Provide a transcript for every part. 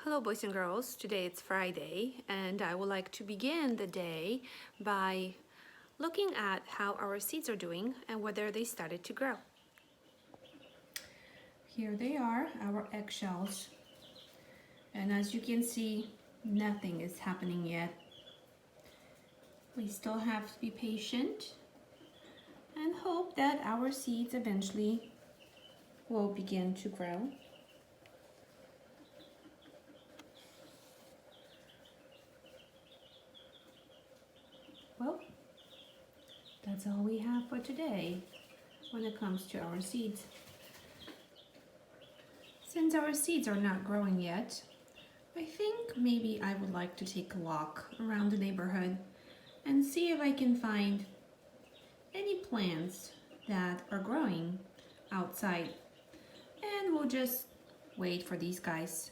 Hello boys and girls, today it's Friday and I would like to begin the day by looking at how our seeds are doing and whether they started to grow. Here they are, our eggshells, and as you can see, nothing is happening yet. We still have to be patient and hope that our seeds eventually will begin to grow. Well, that's all we have for today when it comes to our seeds. Since our seeds are not growing yet, I think maybe I would like to take a walk around the neighborhood and see if I can find any plants that are growing outside. And we'll just wait for these guys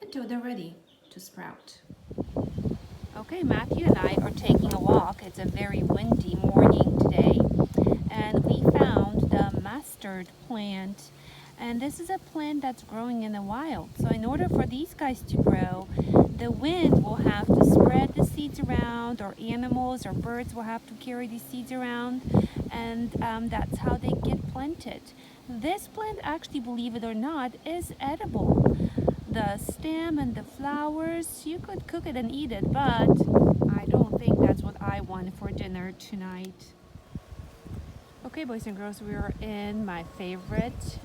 until they're ready to sprout. Okay, Matthew and I are taking a walk. It's a very windy morning today, and we found the mustard plant. And this is a plant that's growing in the wild. So in order for these guys to grow, the wind will have to spread the seeds around, or animals or birds will have to carry these seeds around, and that's how they get planted. This plant, actually, believe it or not, is edible. The stem and the flowers, you could cook it and eat it, but I don't think that's what I want for dinner tonight. Okay, boys and girls, we are in my favorite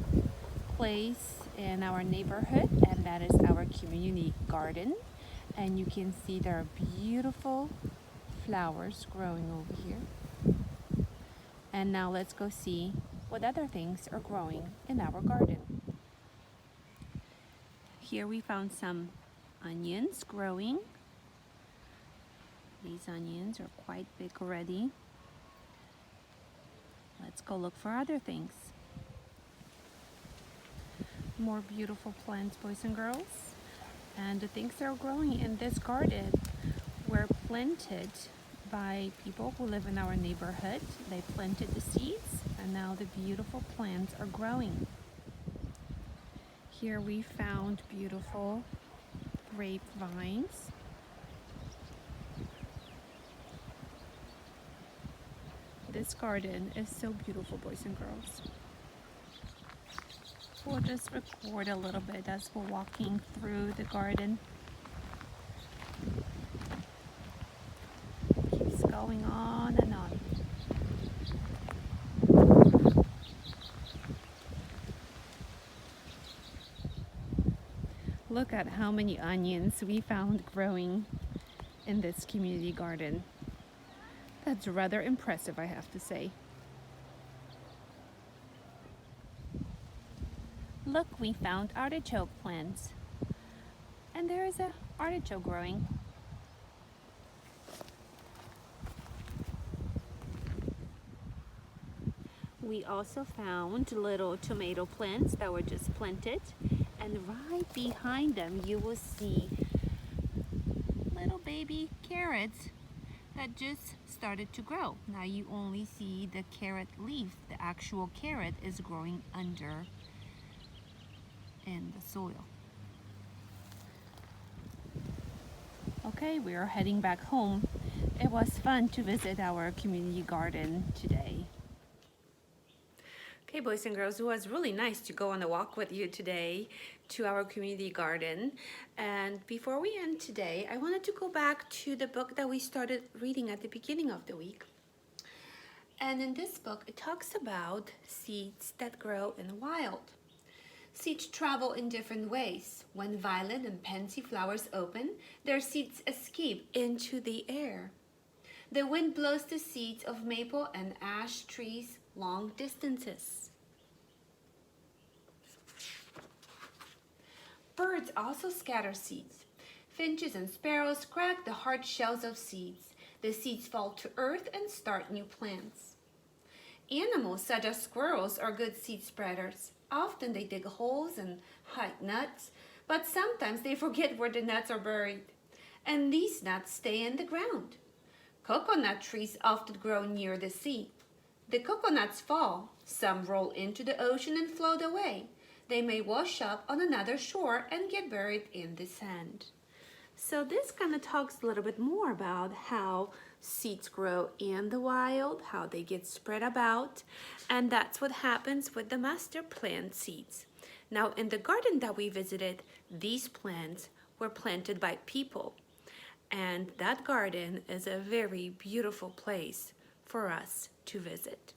place in our neighborhood, and that is our community garden. And you can see there are beautiful flowers growing over here. And now let's go see what other things are growing in our garden. Here we found some onions growing. These onions are quite big already. Let's go look for other things. More beautiful plants, boys and girls. And the things that are growing in this garden were planted by people who live in our neighborhood. They planted the seeds, and now the beautiful plants are growing. Here we found beautiful grapevines. This garden is so beautiful, boys and girls. We'll just record a little bit as we're walking through the garden. Keeps going on and on. Look at how many onions we found growing in this community garden. That's rather impressive, I have to say. Look, we found artichoke plants. And there is an artichoke growing. We also found little tomato plants that were just planted. And right behind them, you will see little baby carrots that just started to grow. Now you only see the carrot leaf. The actual carrot is growing under in the soil. Okay, we are heading back home. It was fun to visit our community garden today. Okay, boys and girls, it was really nice to go on a walk with you today to our community garden. And before we end today, I wanted to go back to the book that we started reading at the beginning of the week. And in this book, it talks about seeds that grow in the wild. Seeds travel in different ways. When violet and pansy flowers open, their seeds escape into the air. The wind blows the seeds of maple and ash trees long distances. Birds also scatter seeds. Finches and sparrows crack the hard shells of seeds. The seeds fall to earth and start new plants. Animals such as squirrels are good seed spreaders. Often they dig holes and hide nuts, but sometimes they forget where the nuts are buried, and these nuts stay in the ground. Coconut trees often grow near the sea. The coconuts fall. Some roll into the ocean and float away. they may wash up on another shore and get buried in the sand. So this kind of talks a little bit more about how seeds grow in the wild, how they get spread about, and that's what happens with the master plant seeds. Now in the garden that we visited, these plants were planted by people, and that garden is a very beautiful place for us to visit.